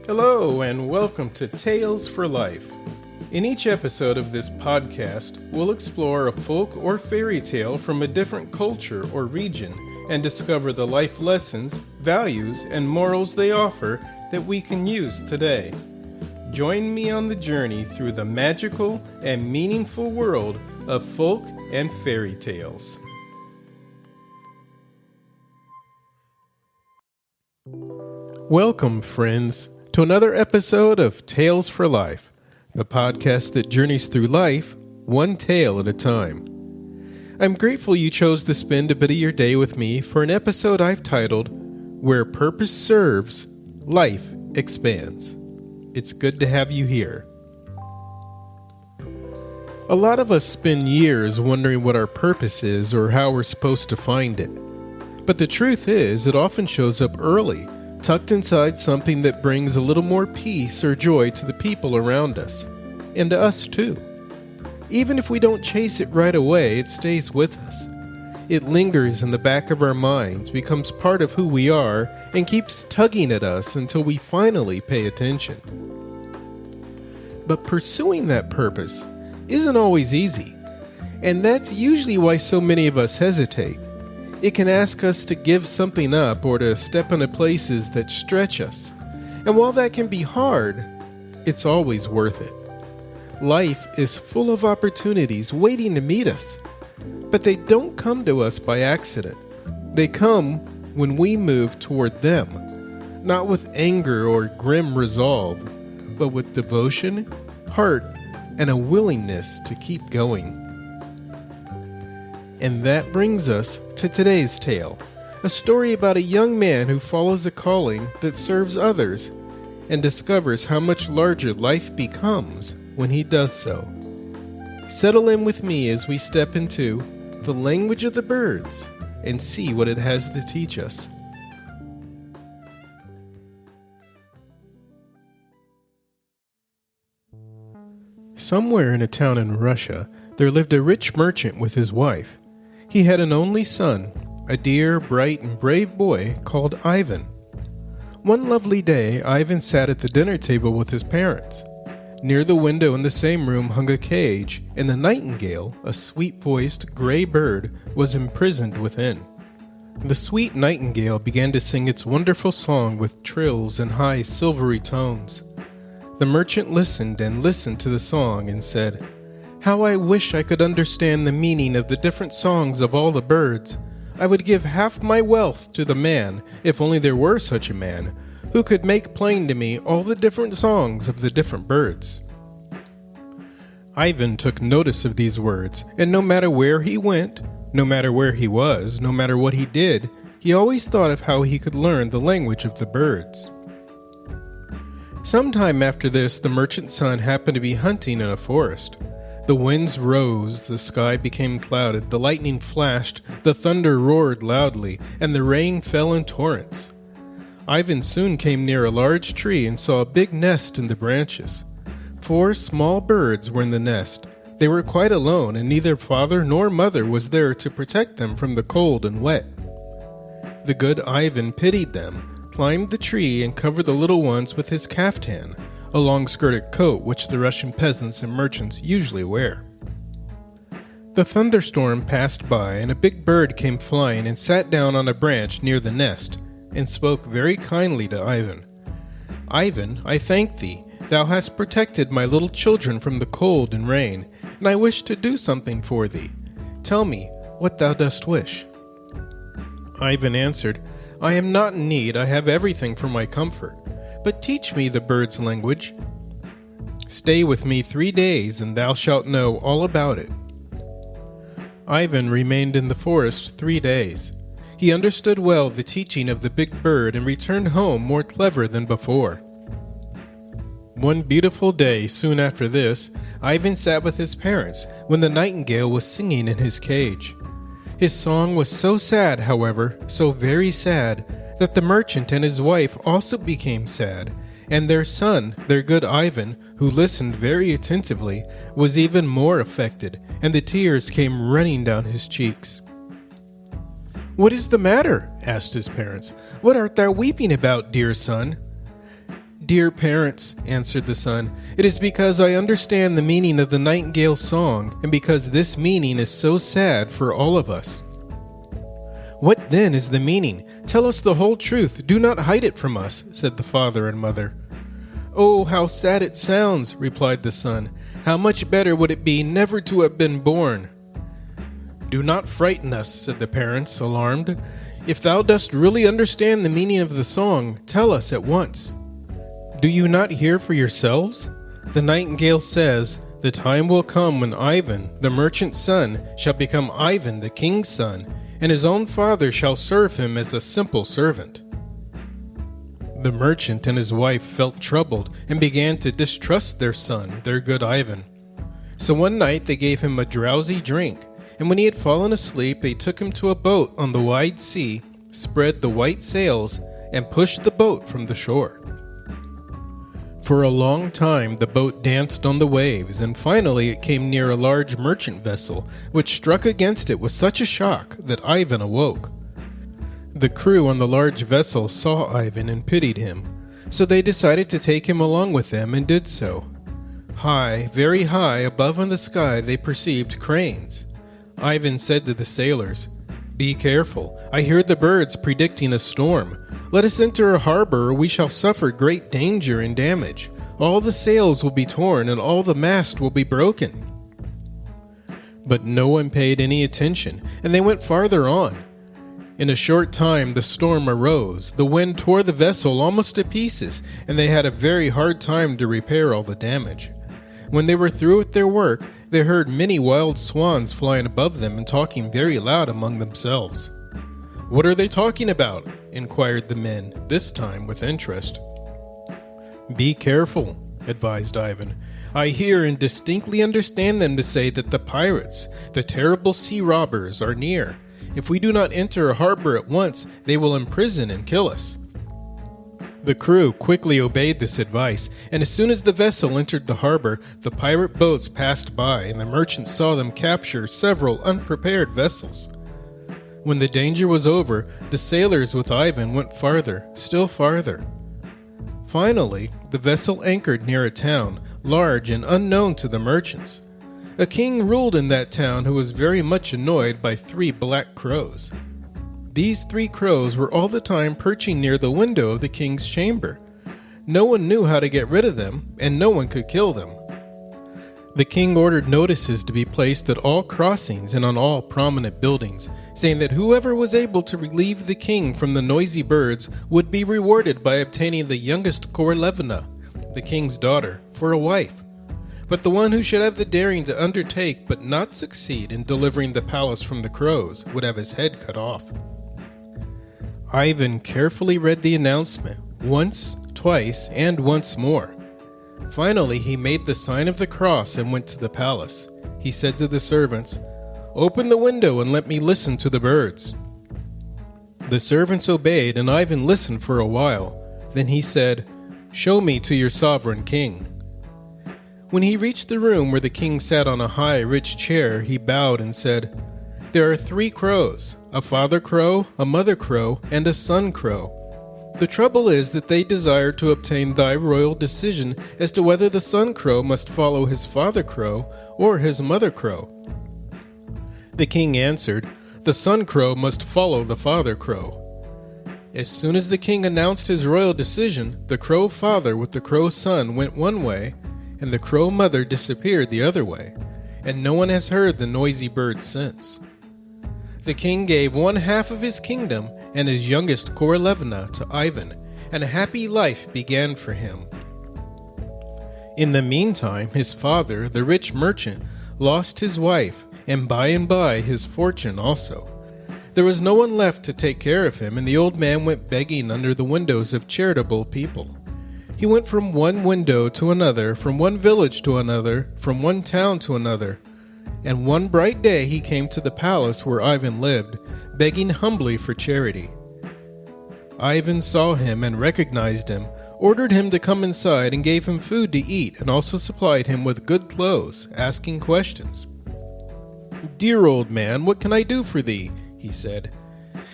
Hello, and welcome to Tales for Life. In each episode of this podcast, we'll explore a folk or fairy tale from a different culture or region and discover the life lessons, values, and morals they offer that we can use today. Join me on the journey through the magical and meaningful world of folk and fairy tales. Welcome, friends, to another episode of Tales for Life, the podcast that journeys through life, one tale at a time. I'm grateful you chose to spend a bit of your day with me for an episode I've titled, Where Purpose Serves, Life Expands. It's good to have you here. A lot of us spend years wondering what our purpose is or how we're supposed to find it. But the truth is, it often shows up early, tucked inside something that brings a little more peace or joy to the people around us, and to us too. Even if we don't chase it right away, it stays with us. It lingers in the back of our minds, becomes part of who we are, and keeps tugging at us until we finally pay attention. But pursuing that purpose isn't always easy, and that's usually why so many of us hesitate. It can ask us to give something up or to step into places that stretch us. And while that can be hard, it's always worth it. Life is full of opportunities waiting to meet us. But they don't come to us by accident. They come when we move toward them, not with anger or grim resolve, but with devotion, heart, and a willingness to keep going. And that brings us to today's tale, a story about a young man who follows a calling that serves others and discovers how much larger life becomes when he does so. Settle in with me as we step into the language of the birds and see what it has to teach us. Somewhere in a town in Russia, there lived a rich merchant with his wife. He had an only son, a dear, bright, and brave boy called Ivan. One lovely day, Ivan sat at the dinner table with his parents. Near the window in the same room hung a cage, and the nightingale, a sweet-voiced gray bird, was imprisoned within. The sweet nightingale began to sing its wonderful song with trills and high silvery tones. The merchant listened and listened to the song and said, "How I wish I could understand the meaning of the different songs of all the birds. I would give half my wealth to the man, if only there were such a man, who could make plain to me all the different songs of the different birds." Ivan took notice of these words, and no matter where he went, no matter where he was, no matter what he did, he always thought of how he could learn the language of the birds. Sometime after this, the merchant's son happened to be hunting in a forest. The winds rose, the sky became clouded, the lightning flashed, the thunder roared loudly, and the rain fell in torrents. Ivan soon came near a large tree and saw a big nest in the branches. 4 small birds were in the nest. They were quite alone, and neither father nor mother was there to protect them from the cold and wet. The good Ivan pitied them, climbed the tree, and covered the little ones with his caftan, a long-skirted coat which the Russian peasants and merchants usually wear. The thunderstorm passed by, and a big bird came flying and sat down on a branch near the nest, and spoke very kindly to Ivan. "Ivan, I thank thee. Thou hast protected my little children from the cold and rain, and I wish to do something for thee. Tell me what thou dost wish." Ivan answered, "I am not in need. I have everything for my comfort. But teach me the bird's language. Stay with me 3 days, and thou shalt know all about it." Ivan remained in the forest 3 days. He understood well the teaching of the big bird and returned home more clever than before. One beautiful day soon after this, Ivan sat with his parents when the nightingale was singing in his cage. His song was so sad, however, so very sad, that the merchant and his wife also became sad, and their son, their good Ivan, who listened very attentively, was even more affected, and the tears came running down his cheeks. "What is the matter?" asked his parents. "What art thou weeping about, dear son?" "Dear parents," answered the son, "it is because I understand the meaning of the nightingale's song, and because this meaning is so sad for all of us." "What then is the meaning? Tell us the whole truth. Do not hide it from us," said the father and mother. "Oh, how sad it sounds," replied the son. "How much better would it be never to have been born." "Do not frighten us," said the parents, alarmed. "If thou dost really understand the meaning of the song, tell us at once." "Do you not hear for yourselves? The nightingale says, 'The time will come when Ivan, the merchant's son, shall become Ivan, the king's son, and his own father shall serve him as a simple servant.'" The merchant and his wife felt troubled and began to distrust their son, their good Ivan. So one night they gave him a drowsy drink, and when he had fallen asleep, they took him to a boat on the wide sea, spread the white sails, and pushed the boat from the shore. For a long time the boat danced on the waves, and finally it came near a large merchant vessel, which struck against it with such a shock that Ivan awoke. The crew on the large vessel saw Ivan and pitied him, so they decided to take him along with them and did so. High, very high above in the sky they perceived cranes. Ivan said to the sailors, "Be careful, I hear the birds predicting a storm. Let us enter a harbor or we shall suffer great danger and damage. All the sails will be torn and all the mast will be broken." But no one paid any attention, and they went farther on. In a short time the storm arose, the wind tore the vessel almost to pieces, and they had a very hard time to repair all the damage. When they were through with their work, they heard many wild swans flying above them and talking very loud among themselves. "What are they talking about?" inquired the men, this time with interest. "Be careful," advised Ivan. "I hear and distinctly understand them to say that the pirates, the terrible sea robbers, are near. If we do not enter a harbor at once, they will imprison and kill us." The crew quickly obeyed this advice, and as soon as the vessel entered the harbor, the pirate boats passed by, and the merchants saw them capture several unprepared vessels. When the danger was over, the sailors with Ivan went farther, still farther. Finally, the vessel anchored near a town, large and unknown to the merchants. A king ruled in that town who was very much annoyed by 3 black crows. These 3 crows were all the time perching near the window of the king's chamber. No one knew how to get rid of them, and no one could kill them. The king ordered notices to be placed at all crossings and on all prominent buildings, saying that whoever was able to relieve the king from the noisy birds would be rewarded by obtaining the youngest Korlevna, the king's daughter, for a wife. But the one who should have the daring to undertake but not succeed in delivering the palace from the crows would have his head cut off. Ivan carefully read the announcement, once, twice, and once more. Finally, he made the sign of the cross and went to the palace. He said to the servants, "Open the window and let me listen to the birds." The servants obeyed, and Ivan listened for a while. Then he said, "Show me to your sovereign king." When he reached the room where the king sat on a high, rich chair, he bowed and said, "There are 3 crows, a father crow, a mother crow, and a son crow. The trouble is that they desire to obtain thy royal decision as to whether the son crow must follow his father crow or his mother crow." The king answered, "The son crow must follow the father crow." As soon as the king announced his royal decision, the crow father with the crow son went one way, and the crow mother disappeared the other way, and no one has heard the noisy bird since. The king gave 1/2 of his kingdom and his youngest Korlevna to Ivan, and a happy life began for him. In the meantime, his father, the rich merchant, lost his wife, and by his fortune also. There was no one left to take care of him, and the old man went begging under the windows of charitable people. He went from one window to another, from one village to another, from one town to another. And one bright day he came to the palace where Ivan lived, begging humbly for charity. Ivan saw him and recognized him, ordered him to come inside and gave him food to eat, and also supplied him with good clothes, asking questions. "Dear old man, what can I do for thee?" he said.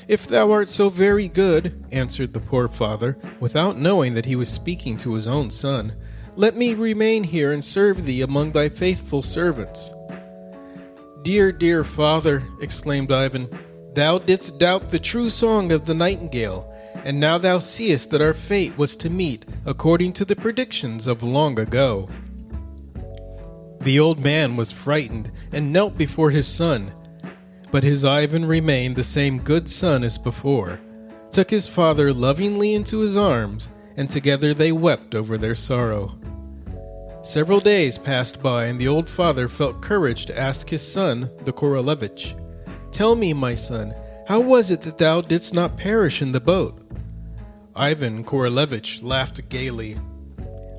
"If thou art so very good," answered the poor father, without knowing that he was speaking to his own son, "let me remain here and serve thee among thy faithful servants." "Dear, dear father," exclaimed Ivan, "thou didst doubt the true song of the nightingale, and now thou seest that our fate was to meet according to the predictions of long ago." The old man was frightened and knelt before his son, but his Ivan remained the same good son as before, took his father lovingly into his arms, and together they wept over their sorrow. Several days passed by, and the old father felt courage to ask his son, the Korolevich, "Tell me, my son, how was it that thou didst not perish in the boat?" Ivan Korolevich laughed gaily.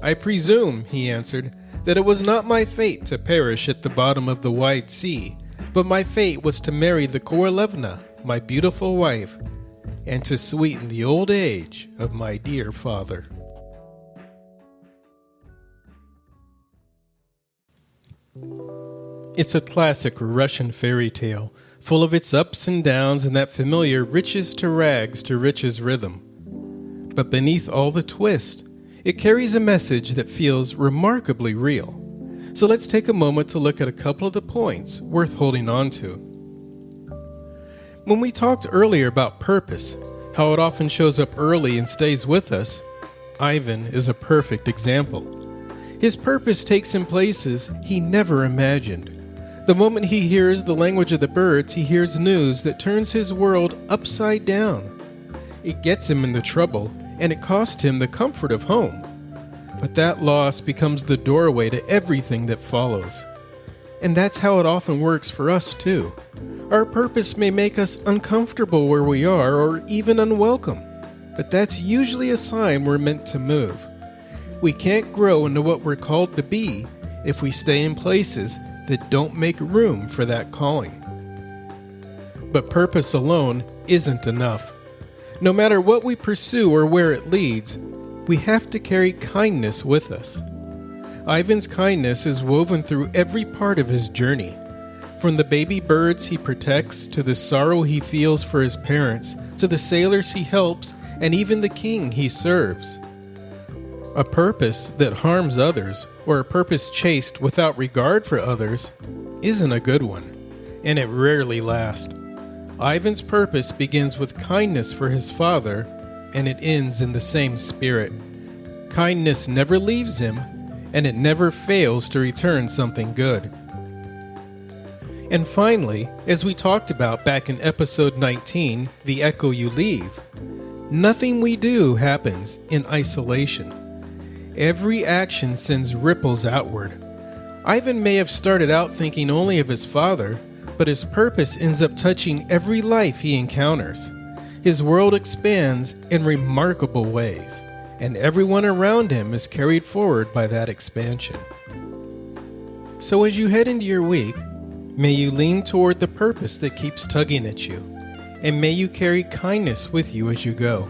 "I presume," he answered, "that it was not my fate to perish at the bottom of the wide sea, but my fate was to marry the Korolevna, my beautiful wife, and to sweeten the old age of my dear father." It's a classic Russian fairy tale, full of its ups and downs and that familiar riches to riches rhythm. But beneath all the twist, it carries a message that feels remarkably real. So let's take a moment to look at a couple of the points worth holding on to. When we talked earlier about purpose, how it often shows up early and stays with us, Ivan is a perfect example. His purpose takes him places he never imagined. The moment he hears the language of the birds, he hears news that turns his world upside down. It gets him into trouble, and it costs him the comfort of home. But that loss becomes the doorway to everything that follows. And that's how it often works for us too. Our purpose may make us uncomfortable where we are, or even unwelcome, but that's usually a sign we're meant to move. We can't grow into what we're called to be if we stay in places that don't make room for that calling. But purpose alone isn't enough. No matter what we pursue or where it leads, we have to carry kindness with us. Ivan's kindness is woven through every part of his journey. From the baby birds he protects, to the sorrow he feels for his parents, to the sailors he helps, and even the king he serves. A purpose that harms others, or a purpose chased without regard for others, isn't a good one, and it rarely lasts. Ivan's purpose begins with kindness for his father, and it ends in the same spirit. Kindness never leaves him, and it never fails to return something good. And finally, as we talked about back in episode 19, The Echo You Leave, nothing we do happens in isolation. Every action sends ripples outward. Ivan may have started out thinking only of his father, but his purpose ends up touching every life he encounters. His world expands in remarkable ways, and everyone around him is carried forward by that expansion. So as you head into your week, may you lean toward the purpose that keeps tugging at you, and may you carry kindness with you as you go.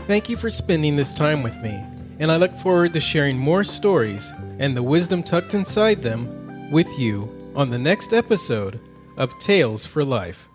Thank you for spending this time with me, and I look forward to sharing more stories and the wisdom tucked inside them with you on the next episode of Tales for Life.